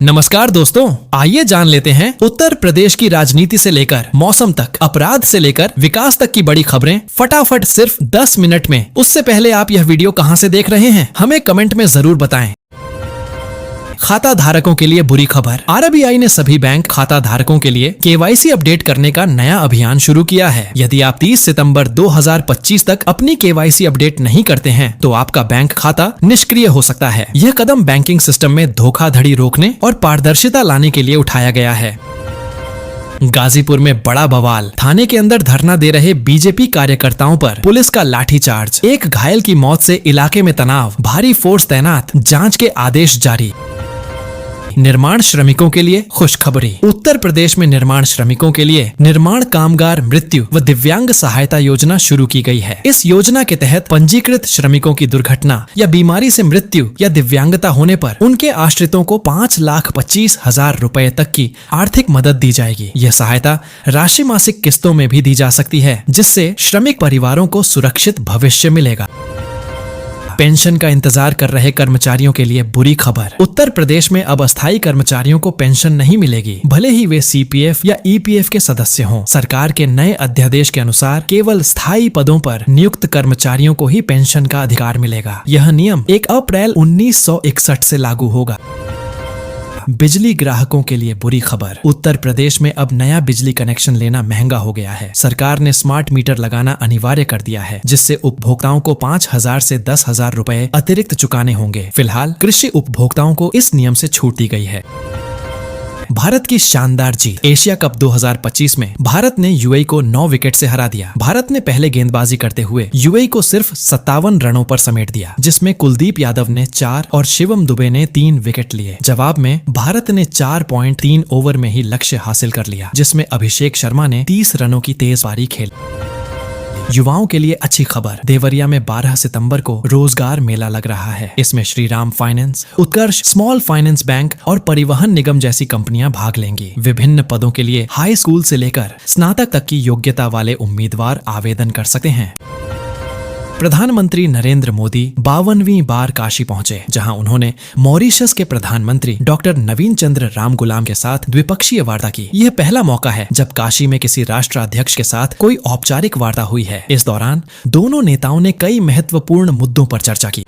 नमस्कार दोस्तों, आइए जान लेते हैं उत्तर प्रदेश की राजनीति से लेकर मौसम तक, अपराध से लेकर विकास तक की बड़ी खबरें फटाफट सिर्फ 10 मिनट में। उससे पहले आप यह वीडियो कहां से देख रहे हैं हमें कमेंट में जरूर बताएं। खाता धारकों के लिए बुरी खबर। आरबीआई ने सभी बैंक खाता धारकों के लिए केवाईसी अपडेट करने का नया अभियान शुरू किया है। यदि आप 30 सितंबर 2025 तक अपनी केवाईसी अपडेट नहीं करते हैं तो आपका बैंक खाता निष्क्रिय हो सकता है। यह कदम बैंकिंग सिस्टम में धोखाधड़ी रोकने और पारदर्शिता लाने के लिए उठाया गया है। गाजीपुर में बड़ा बवाल। थाने के अंदर धरना दे रहे बीजेपी कार्यकर्ताओं पर पुलिस का लाठीचार्ज। एक घायल की मौत से इलाके में तनाव, भारी फोर्स तैनात, जांच के आदेश जारी। निर्माण श्रमिकों के लिए खुशखबरी। उत्तर प्रदेश में निर्माण श्रमिकों के लिए निर्माण कामगार मृत्यु व दिव्यांग सहायता योजना शुरू की गई है। इस योजना के तहत पंजीकृत श्रमिकों की दुर्घटना या बीमारी से मृत्यु या दिव्यांगता होने पर उनके आश्रितों को 5,25,000 रुपए तक की आर्थिक मदद दी जाएगी। यह सहायता राशि मासिक किस्तों में भी दी जा सकती है, जिससे श्रमिक परिवारों को सुरक्षित भविष्य मिलेगा। पेंशन का इंतजार कर रहे कर्मचारियों के लिए बुरी खबर। उत्तर प्रदेश में अब अस्थायी कर्मचारियों को पेंशन नहीं मिलेगी, भले ही वे सीपीएफ या ईपीएफ के सदस्य हों। सरकार के नए अध्यादेश के अनुसार केवल स्थायी पदों पर नियुक्त कर्मचारियों को ही पेंशन का अधिकार मिलेगा। यह नियम 1 अप्रैल 1961 से लागू होगा। बिजली ग्राहकों के लिए बुरी खबर। उत्तर प्रदेश में अब नया बिजली कनेक्शन लेना महंगा हो गया है। सरकार ने स्मार्ट मीटर लगाना अनिवार्य कर दिया है, जिससे उपभोक्ताओं को 5,000 से 10,000 रुपए अतिरिक्त चुकाने होंगे। फिलहाल कृषि उपभोक्ताओं को इस नियम से छूट दी गई है। भारत की शानदार जीत। एशिया कप 2025 में भारत ने यूएई को 9 विकेट से हरा दिया। भारत ने पहले गेंदबाजी करते हुए यूएई को सिर्फ 57 रनों पर समेट दिया, जिसमें कुलदीप यादव ने 4 और शिवम दुबे ने 3 विकेट लिए। जवाब में भारत ने 4.3 ओवर में ही लक्ष्य हासिल कर लिया, जिसमें अभिषेक शर्मा ने 30 रनों की तेज पारी खेली। युवाओं के लिए अच्छी खबर। देवरिया में 12 सितंबर को रोजगार मेला लग रहा है। इसमें श्रीराम फाइनेंस, उत्कर्ष स्मॉल फाइनेंस बैंक और परिवहन निगम जैसी कंपनियां भाग लेंगी। विभिन्न पदों के लिए हाई स्कूल से लेकर स्नातक तक की योग्यता वाले उम्मीदवार आवेदन कर सकते हैं। प्रधानमंत्री नरेंद्र मोदी 52वीं बार काशी पहुंचे, जहां उन्होंने मॉरिशस के प्रधानमंत्री डॉक्टर नवीन चंद्र रामगुलाम के साथ द्विपक्षीय वार्ता की। यह पहला मौका है जब काशी में किसी राष्ट्राध्यक्ष के साथ कोई औपचारिक वार्ता हुई है। इस दौरान दोनों नेताओं ने कई महत्वपूर्ण मुद्दों पर चर्चा की।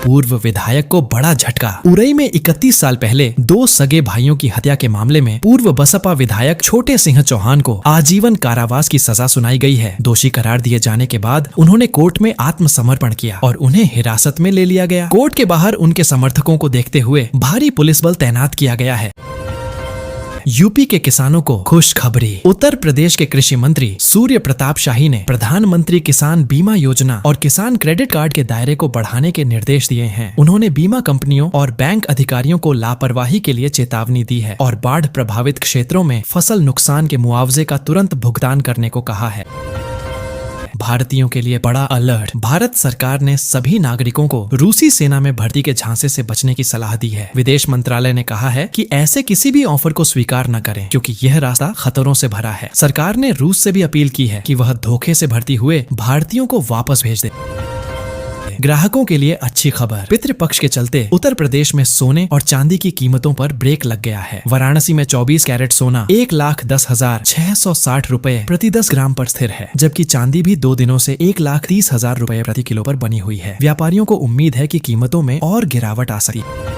पूर्व विधायक को बड़ा झटका। उरई में 31 साल पहले 2 सगे भाइयों की हत्या के मामले में पूर्व बसपा विधायक छोटे सिंह चौहान को आजीवन कारावास की सजा सुनाई गई है। दोषी करार दिए जाने के बाद उन्होंने कोर्ट में आत्मसमर्पण किया और उन्हें हिरासत में ले लिया गया। कोर्ट के बाहर उनके समर्थकों को देखते हुए भारी पुलिस बल तैनात किया गया है। यूपी के किसानों को खुशखबरी। उत्तर प्रदेश के कृषि मंत्री सूर्य प्रताप शाही ने प्रधानमंत्री किसान बीमा योजना और किसान क्रेडिट कार्ड के दायरे को बढ़ाने के निर्देश दिए हैं। उन्होंने बीमा कंपनियों और बैंक अधिकारियों को लापरवाही के लिए चेतावनी दी है और बाढ़ प्रभावित क्षेत्रों में फसल नुकसान के मुआवजे का तुरंत भुगतान करने को कहा है। भारतीयों के लिए बड़ा अलर्ट। भारत सरकार ने सभी नागरिकों को रूसी सेना में भर्ती के झांसे से बचने की सलाह दी है। विदेश मंत्रालय ने कहा है कि ऐसे किसी भी ऑफर को स्वीकार न करें, क्योंकि यह रास्ता खतरों से भरा है। सरकार ने रूस से भी अपील की है कि वह धोखे से भर्ती हुए भारतीयों को वापस भेज दे। ग्राहकों के लिए अच्छी खबर। पितृपक्ष के चलते उत्तर प्रदेश में सोने और चांदी की कीमतों पर ब्रेक लग गया है। वाराणसी में 24 कैरेट सोना 1,10,660 रुपए प्रति 10 ग्राम पर स्थिर है, जबकि चांदी भी 2 दिनों से 1,30,000 रुपए प्रति किलो पर बनी हुई है। व्यापारियों को उम्मीद है कि कीमतों में और गिरावट आ सकती है।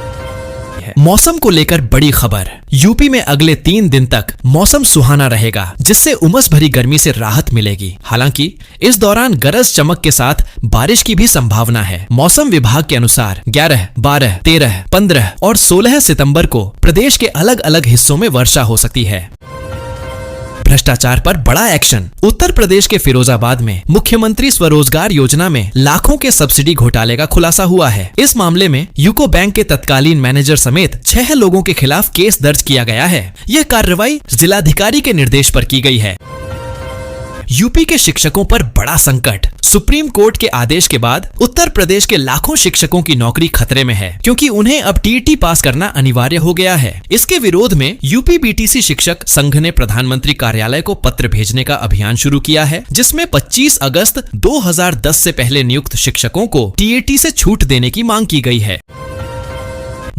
मौसम को लेकर बड़ी खबर। यूपी में अगले 3 दिन तक मौसम सुहाना रहेगा, जिससे उमस भरी गर्मी से राहत मिलेगी। हालांकि इस दौरान गरज चमक के साथ बारिश की भी संभावना है। मौसम विभाग के अनुसार 11, 12, 13, 15 और 16 सितंबर को प्रदेश के अलग अलग हिस्सों में वर्षा हो सकती है। भ्रष्टाचार पर बड़ा एक्शन। उत्तर प्रदेश के फिरोजाबाद में मुख्यमंत्री स्वरोजगार योजना में लाखों के सब्सिडी घोटाले का खुलासा हुआ है। इस मामले में यूको बैंक के तत्कालीन मैनेजर समेत 6 लोगों के खिलाफ केस दर्ज किया गया है। यह कार्रवाई जिलाधिकारी के निर्देश पर की गई है। यूपी के शिक्षकों पर बड़ा संकट। सुप्रीम कोर्ट के आदेश के बाद उत्तर प्रदेश के लाखों शिक्षकों की नौकरी खतरे में है, क्योंकि उन्हें अब टीईटी पास करना अनिवार्य हो गया है। इसके विरोध में यूपी बीटीसी शिक्षक संघ ने प्रधानमंत्री कार्यालय को पत्र भेजने का अभियान शुरू किया है, जिसमें 25 अगस्त 2010 से पहले नियुक्त शिक्षकों को टीईटी से छूट देने की मांग की गई है।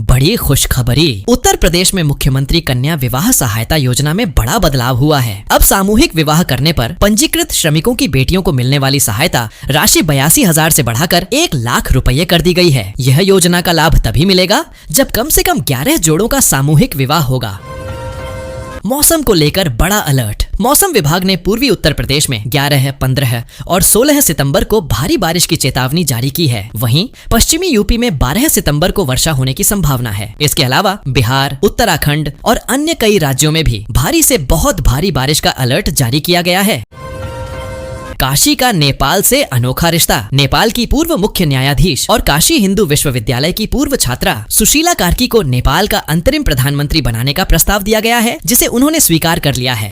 बड़ी खुशखबरी, उत्तर प्रदेश में मुख्यमंत्री कन्या विवाह सहायता योजना में बड़ा बदलाव हुआ है। अब सामूहिक विवाह करने पर पंजीकृत श्रमिकों की बेटियों को मिलने वाली सहायता राशि 82,000 से बढ़ाकर 1 लाख रुपए कर दी गई है। यह योजना का लाभ तभी मिलेगा जब कम से कम 11 जोड़ों का सामूहिक विवाह होगा। मौसम को लेकर बड़ा अलर्ट। मौसम विभाग ने पूर्वी उत्तर प्रदेश में 11, 15 और 16 सितंबर को भारी बारिश की चेतावनी जारी की है। वहीं पश्चिमी यूपी में 12 सितंबर को वर्षा होने की संभावना है। इसके अलावा बिहार, उत्तराखंड और अन्य कई राज्यों में भी भारी से बहुत भारी बारिश का अलर्ट जारी किया गया है। काशी का नेपाल से अनोखा रिश्ता। नेपाल की पूर्व मुख्य न्यायाधीश और काशी हिंदू विश्वविद्यालय की पूर्व छात्रा सुशीला कार्की को नेपाल का अंतरिम प्रधानमंत्री बनाने का प्रस्ताव दिया गया है, जिसे उन्होंने स्वीकार कर लिया है।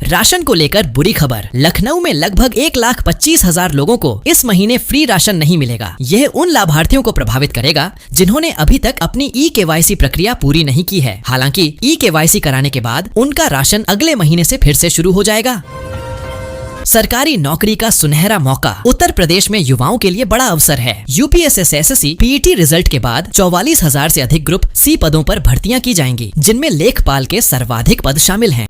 राशन को लेकर बुरी खबर। लखनऊ में लगभग 1,25,000 लोगों को इस महीने फ्री राशन नहीं मिलेगा। यह उन लाभार्थियों को प्रभावित करेगा जिन्होंने अभी तक अपनी ई-केवाईसी प्रक्रिया पूरी नहीं की है। हालांकि ई-केवाईसी कराने के बाद उनका राशन अगले महीने से फिर से शुरू हो जाएगा। सरकारी नौकरी का सुनहरा मौका। उत्तर प्रदेश में युवाओं के लिए बड़ा अवसर है। यूपीएससी पीईटी रिजल्ट के बाद 44,000 से अधिक ग्रुप सी पदों पर भर्तियां की जाएंगी, जिनमें लेखपाल के सर्वाधिक पद शामिल हैं।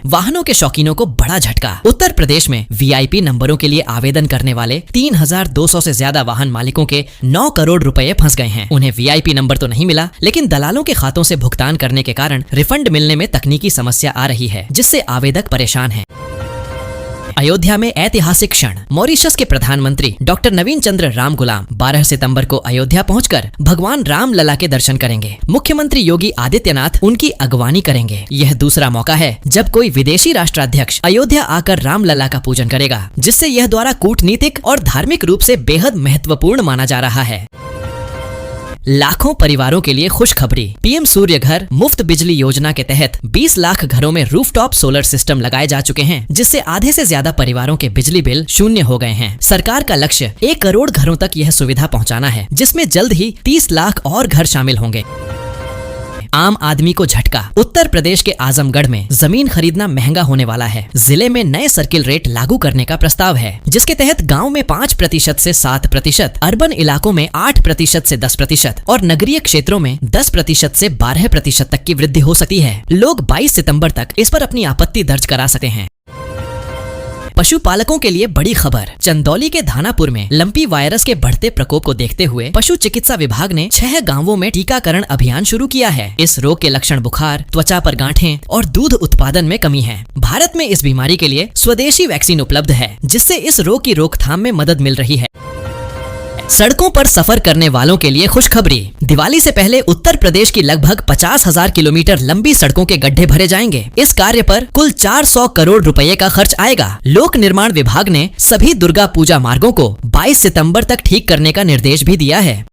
वाहनों के शौकीनों को बड़ा झटका। उत्तर प्रदेश में वीआईपी नंबरों के लिए आवेदन करने वाले 3,200 से ज्यादा वाहन मालिकों के 9 करोड़ रुपए फंस गए हैं। उन्हें वीआईपी नंबर तो नहीं मिला, लेकिन दलालों के खातों से भुगतान करने के कारण रिफंड मिलने में तकनीकी समस्या आ रही है, जिससे आवेदक परेशान हैं। अयोध्या में ऐतिहासिक क्षण। मॉरिशस के प्रधानमंत्री डॉक्टर नवीन चंद्र राम गुलाम 12 सितंबर को अयोध्या पहुंचकर भगवान राम लला के दर्शन करेंगे। मुख्यमंत्री योगी आदित्यनाथ उनकी अगवानी करेंगे। यह दूसरा मौका है जब कोई विदेशी राष्ट्राध्यक्ष अयोध्या आकर राम लला का पूजन करेगा, जिससे यह द्वारा कूटनीतिक और धार्मिक रूप से बेहद महत्वपूर्ण माना जा रहा है। लाखों परिवारों के लिए खुशखबरी। पीएम सूर्य घर मुफ्त बिजली योजना के तहत 20 लाख घरों में रूफटॉप सोलर सिस्टम लगाए जा चुके हैं, जिससे आधे से ज्यादा परिवारों के बिजली बिल शून्य हो गए हैं। सरकार का लक्ष्य 1 करोड़ घरों तक यह सुविधा पहुंचाना है, जिसमें जल्द ही 30 लाख और घर शामिल होंगे। आम आदमी को झटका। उत्तर प्रदेश के आजमगढ़ में जमीन खरीदना महंगा होने वाला है। जिले में नए सर्किल रेट लागू करने का प्रस्ताव है, जिसके तहत गांव में 5% से 7%, अर्बन इलाकों में 8% से 10% और नगरीय क्षेत्रों में 10% से 12% तक की वृद्धि हो सकती है। लोग 22 सितंबर तक इस पर अपनी आपत्ति दर्ज करा सकते हैं। पशुपालकों के लिए बड़ी खबर। चंदौली के धानापुर में लंपी वायरस के बढ़ते प्रकोप को देखते हुए पशु चिकित्सा विभाग ने 6 गांवों में टीकाकरण अभियान शुरू किया है। इस रोग के लक्षण बुखार, त्वचा पर गांठें और दूध उत्पादन में कमी है। भारत में इस बीमारी के लिए स्वदेशी वैक्सीन उपलब्ध है, जिससे इस रोग की रोकथाम में मदद मिल रही है। सड़कों पर सफर करने वालों के लिए खुशखबरी। दिवाली से पहले उत्तर प्रदेश की लगभग 50,000 किलोमीटर लंबी सड़कों के गड्ढे भरे जाएंगे। इस कार्य पर कुल 400 करोड़ रुपए का खर्च आएगा। लोक निर्माण विभाग ने सभी दुर्गा पूजा मार्गों को 22 सितंबर तक ठीक करने का निर्देश भी दिया है।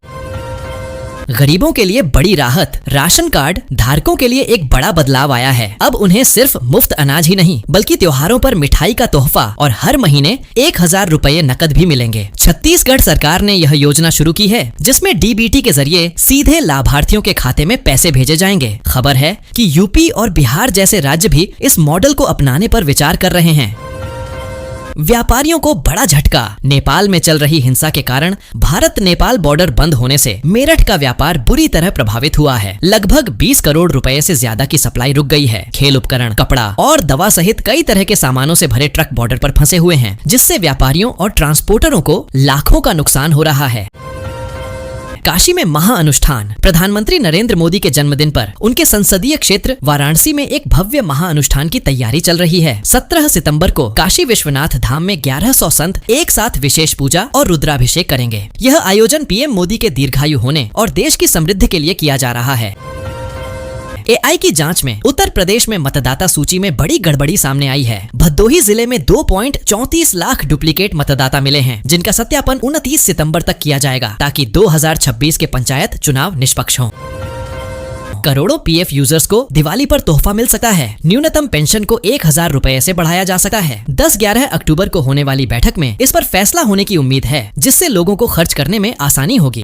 गरीबों के लिए बड़ी राहत। राशन कार्ड धारकों के लिए एक बड़ा बदलाव आया है। अब उन्हें सिर्फ मुफ्त अनाज ही नहीं, बल्कि त्योहारों पर मिठाई का तोहफा और हर महीने 1,000 रुपए नकद भी मिलेंगे। छत्तीसगढ़ सरकार ने यह योजना शुरू की है, जिसमें डीबीटी के जरिए सीधे लाभार्थियों के खाते में पैसे भेजे जाएंगे। खबर है कि यूपी और बिहार जैसे राज्य भी इस मॉडल को अपनाने पर विचार कर रहे हैं। व्यापारियों को बड़ा झटका। नेपाल में चल रही हिंसा के कारण भारत नेपाल बॉर्डर बंद होने से मेरठ का व्यापार बुरी तरह प्रभावित हुआ है। लगभग 20 करोड़ रुपए से ज्यादा की सप्लाई रुक गई है। खेल उपकरण, कपड़ा और दवा सहित कई तरह के सामानों से भरे ट्रक बॉर्डर पर फंसे हुए हैं, जिससे व्यापारियों और ट्रांसपोर्टरों को लाखों का नुकसान हो रहा है। काशी में महाअनुष्ठान। प्रधानमंत्री नरेंद्र मोदी के जन्मदिन पर उनके संसदीय क्षेत्र वाराणसी में एक भव्य महाअनुष्ठान की तैयारी चल रही है। 17 सितंबर को काशी विश्वनाथ धाम में 1100 संत एक साथ विशेष पूजा और रुद्राभिषेक करेंगे। यह आयोजन पीएम मोदी के दीर्घायु होने और देश की समृद्धि के लिए किया जा रहा है। एआई की जांच में उत्तर प्रदेश में मतदाता सूची में बड़ी गड़बड़ी सामने आई है। भदोही जिले में 2.34 लाख डुप्लीकेट मतदाता मिले हैं, जिनका सत्यापन 29 सितंबर तक किया जाएगा, ताकि 2026 के पंचायत चुनाव निष्पक्ष हों। करोड़ों पीएफ यूजर्स को दिवाली पर तोहफा मिल सकता है। न्यूनतम पेंशन को 1,000 रुपए से बढ़ाया जा सकता है। 10-11 अक्टूबर को होने वाली बैठक में इस पर फैसला होने की उम्मीद है, जिससे लोगों को खर्च करने में आसानी होगी।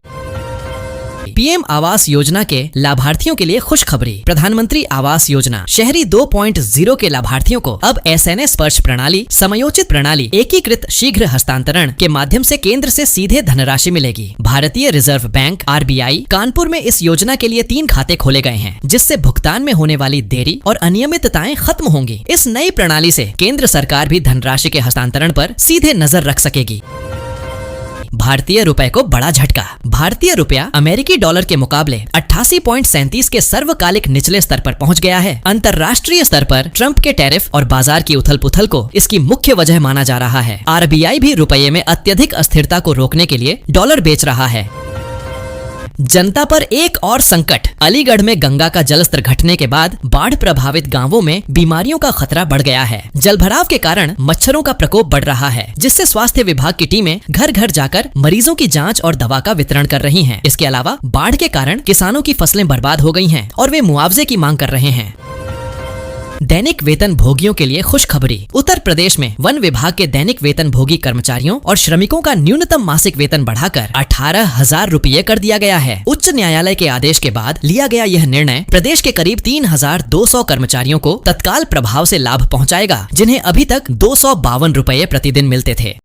पीएम आवास योजना के लाभार्थियों के लिए खुशखबरी। प्रधानमंत्री आवास योजना शहरी 2.0 के लाभार्थियों को अब एसएनएस स्पर्श प्रणाली, समयोचित प्रणाली, एकीकृत शीघ्र हस्तांतरण के माध्यम से केंद्र से सीधे धनराशि मिलेगी। भारतीय रिजर्व बैंक RBI कानपुर में इस योजना के लिए 3 खाते खोले गए हैं, जिससे भुगतान में होने वाली देरी और अनियमितताएं खत्म होंगी। इस नई प्रणाली से केंद्र सरकार भी धनराशि के हस्तांतरण पर सीधे नजर रख सकेगी। भारतीय रुपए को बड़ा झटका। भारतीय रुपया अमेरिकी डॉलर के मुकाबले 88.37 के सर्वकालिक निचले स्तर पर पहुंच गया है। अंतर्राष्ट्रीय स्तर पर ट्रंप के टैरिफ और बाजार की उथल पुथल को इसकी मुख्य वजह माना जा रहा है। RBI भी रुपये में अत्यधिक अस्थिरता को रोकने के लिए डॉलर बेच रहा है। जनता पर एक और संकट। अलीगढ़ में गंगा का जलस्तर घटने के बाद बाढ़ प्रभावित गांवों में बीमारियों का खतरा बढ़ गया है। जलभराव के कारण मच्छरों का प्रकोप बढ़ रहा है, जिससे स्वास्थ्य विभाग की टीमें घर घर जाकर मरीजों की जांच और दवा का वितरण कर रही हैं। इसके अलावा बाढ़ के कारण किसानों की फसलें बर्बाद हो गई हैं और वे मुआवजे की मांग कर रहे हैं। दैनिक वेतन भोगियों के लिए खुशखबरी। उत्तर प्रदेश में वन विभाग के दैनिक वेतन भोगी कर्मचारियों और श्रमिकों का न्यूनतम मासिक वेतन बढ़ाकर 18,000 रुपये कर दिया गया है। उच्च न्यायालय के आदेश के बाद लिया गया यह निर्णय प्रदेश के करीब 3,200 कर्मचारियों को तत्काल प्रभाव से लाभ पहुंचाएगा, जिन्हें अभी तक 252 रुपये प्रतिदिन मिलते थे।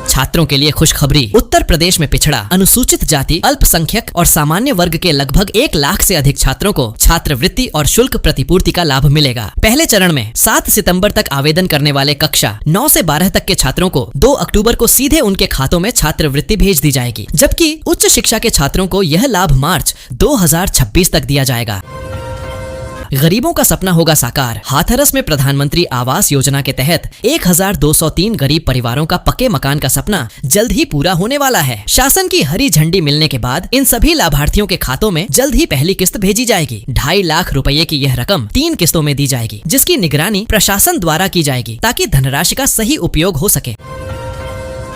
छात्रों के लिए खुशखबरी। उत्तर प्रदेश में पिछड़ा, अनुसूचित जाति, अल्पसंख्यक और सामान्य वर्ग के लगभग 1 लाख से अधिक छात्रों को छात्रवृत्ति और शुल्क प्रतिपूर्ति का लाभ मिलेगा। पहले चरण में 7 सितंबर तक आवेदन करने वाले कक्षा 9 से 12 तक के छात्रों को 2 अक्टूबर को सीधे उनके खातों में छात्रवृत्ति भेज दी जाएगी, जबकि उच्च शिक्षा के छात्रों को यह लाभ मार्च 2026 तक दिया जाएगा। गरीबों का सपना होगा साकार। हाथरस में प्रधानमंत्री आवास योजना के तहत 1,203 गरीब परिवारों का पक्के मकान का सपना जल्द ही पूरा होने वाला है। शासन की हरी झंडी मिलने के बाद इन सभी लाभार्थियों के खातों में जल्द ही पहली किस्त भेजी जाएगी। 2.5 लाख रुपए की यह रकम 3 किस्तों में दी जाएगी, जिसकी निगरानी प्रशासन द्वारा की जाएगी ताकि धनराशि का सही उपयोग हो सके।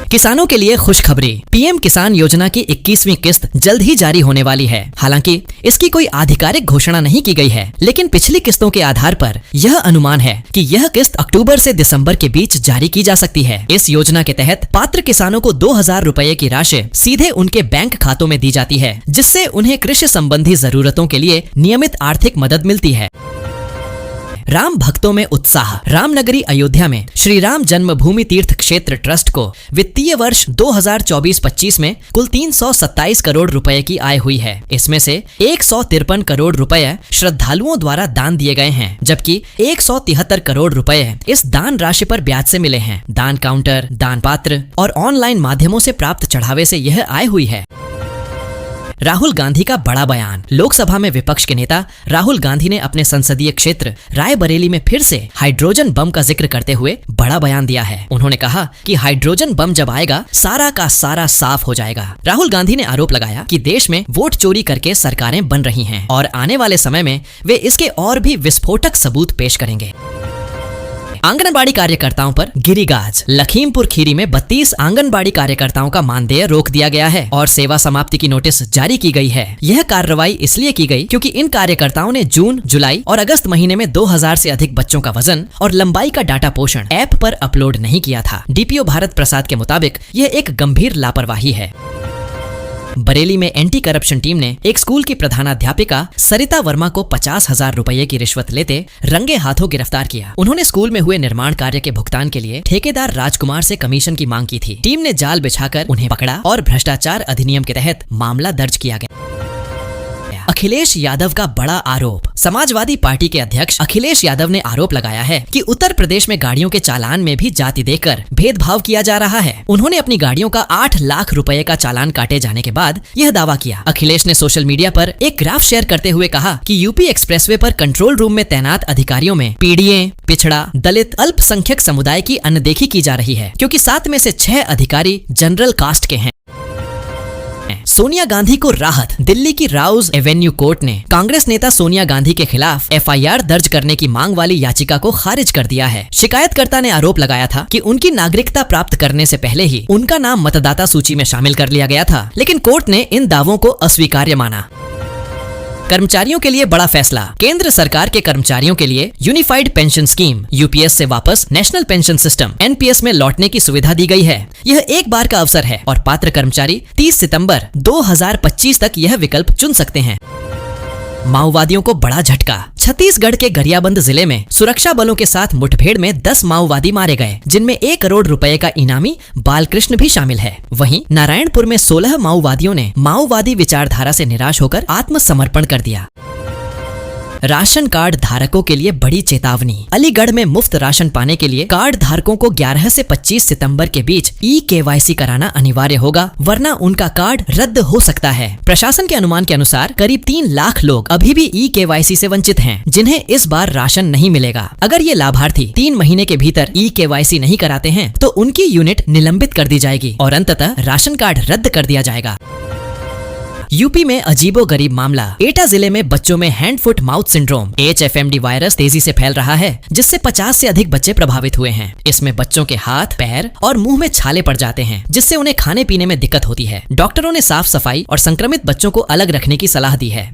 किसानों के लिए खुशखबरी। पीएम किसान योजना की 21वीं किस्त जल्द ही जारी होने वाली है। हालांकि इसकी कोई आधिकारिक घोषणा नहीं की गई है, लेकिन पिछली किस्तों के आधार पर यह अनुमान है कि यह किस्त अक्टूबर से दिसंबर के बीच जारी की जा सकती है। इस योजना के तहत पात्र किसानों को 2,000 रुपए की राशि सीधे उनके बैंक खातों में दी जाती है, जिससे उन्हें कृषि संबंधी जरूरतों के लिए नियमित आर्थिक मदद मिलती है। राम भक्तों में उत्साह। रामनगरी अयोध्या में श्री राम जन्मभूमि तीर्थ क्षेत्र ट्रस्ट को वित्तीय वर्ष 2024-25 में कुल 327 करोड़ रुपए की आय हुई है। इसमें से 153 करोड़ रुपए श्रद्धालुओं द्वारा दान दिए गए हैं, जबकि 173 करोड़ रुपए इस दान राशि पर ब्याज से मिले हैं। दान काउंटर, दान पात्र और ऑनलाइन माध्यमों से प्राप्त चढ़ावे से यह आय हुई है। राहुल गांधी का बड़ा बयान। लोकसभा में विपक्ष के नेता राहुल गांधी ने अपने संसदीय क्षेत्र रायबरेली में फिर से हाइड्रोजन बम का जिक्र करते हुए बड़ा बयान दिया है। उन्होंने कहा कि हाइड्रोजन बम जब आएगा सारा का सारा साफ हो जाएगा। राहुल गांधी ने आरोप लगाया कि देश में वोट चोरी करके सरकारें बन रही हैं और आने वाले समय में वे इसके और भी विस्फोटक सबूत पेश करेंगे। आंगनबाड़ी कार्यकर्ताओं पर गिरी गाज। लखीमपुर खीरी में 32 आंगनबाड़ी कार्यकर्ताओं का मानदेय रोक दिया गया है और सेवा समाप्ति की नोटिस जारी की गई है। यह कार्रवाई इसलिए की गई क्योंकि इन कार्यकर्ताओं ने जून, जुलाई और अगस्त महीने में 2000 से अधिक बच्चों का वजन और लंबाई का डाटा पोषण ऐप पर अपलोड नहीं किया था। DPO भारत प्रसाद के मुताबिक यह एक गंभीर लापरवाही है। बरेली में एंटी करप्शन टीम ने एक स्कूल की प्रधानाध्यापिका सरिता वर्मा को 50,000 रुपए की रिश्वत लेते रंगे हाथों गिरफ्तार किया। उन्होंने स्कूल में हुए निर्माण कार्य के भुगतान के लिए ठेकेदार राजकुमार से कमीशन की मांग की थी। टीम ने जाल बिछाकर उन्हें पकड़ा और भ्रष्टाचार अधिनियम के तहत मामला दर्ज किया गया। अखिलेश यादव का बड़ा आरोप। समाजवादी पार्टी के अध्यक्ष अखिलेश यादव ने आरोप लगाया है कि उत्तर प्रदेश में गाड़ियों के चालान में भी जाति देकर भेदभाव किया जा रहा है। उन्होंने अपनी गाड़ियों का 8 लाख रुपए का चालान काटे जाने के बाद यह दावा किया। अखिलेश ने सोशल मीडिया पर एक ग्राफ शेयर करते हुए कहा कि यूपी एक्सप्रेसवे पर कंट्रोल रूम में तैनात अधिकारियों में पीड़ित, पिछड़ा, दलित, अल्पसंख्यक समुदाय की अनदेखी की जा रही है, क्योंकि 7 में से 6 अधिकारी जनरल कास्ट के हैं। सोनिया गांधी को राहत। दिल्ली की राउज एवेन्यू कोर्ट ने कांग्रेस नेता सोनिया गांधी के खिलाफ FIR दर्ज करने की मांग वाली याचिका को खारिज कर दिया है। शिकायतकर्ता ने आरोप लगाया था कि उनकी नागरिकता प्राप्त करने से पहले ही उनका नाम मतदाता सूची में शामिल कर लिया गया था, लेकिन कोर्ट ने इन दावों को अस्वीकार्य माना। कर्मचारियों के लिए बड़ा फैसला। केंद्र सरकार के कर्मचारियों के लिए यूनिफाइड पेंशन स्कीम यूपीएस से वापस नेशनल पेंशन सिस्टम एनपीएस में लौटने की सुविधा दी गई है। यह एक बार का अवसर है और पात्र कर्मचारी 30 सितंबर 2025 तक यह विकल्प चुन सकते हैं। माओवादियों को बड़ा झटका। छत्तीसगढ़ के गरियाबंद जिले में सुरक्षा बलों के साथ मुठभेड़ में 10 माओवादी मारे गए, जिनमें 1 करोड़ रुपए का इनामी बालकृष्ण भी शामिल है। वहीं नारायणपुर में 16 माओवादियों ने माओवादी विचारधारा से निराश होकर आत्मसमर्पण कर दिया। राशन कार्ड धारकों के लिए बड़ी चेतावनी। अलीगढ़ में मुफ्त राशन पाने के लिए कार्ड धारकों को 11 से 25 सितंबर के बीच ई-केवाईसी कराना अनिवार्य होगा, वरना उनका कार्ड रद्द हो सकता है। प्रशासन के अनुमान के अनुसार करीब 3 लाख लोग अभी भी ई-केवाईसी से वंचित हैं, जिन्हें इस बार राशन नहीं मिलेगा। अगर ये लाभार्थी 3 महीने के भीतर ई-केवाईसी नहीं कराते हैं तो उनकी यूनिट निलंबित कर दी जाएगी और अंततः राशन कार्ड रद्द कर दिया जाएगा। यूपी में अजीबोगरीब मामला। एटा जिले में बच्चों में hand foot mouth syndrome HFMD virus तेजी से फैल रहा है, जिससे 50 से अधिक बच्चे प्रभावित हुए हैं। इसमें बच्चों के हाथ, पैर और मुंह में छाले पड़ जाते हैं, जिससे उन्हें खाने पीने में दिक्कत होती है। डॉक्टरों ने साफ सफाई और संक्रमित बच्चों को अलग रखने की सलाह दी है।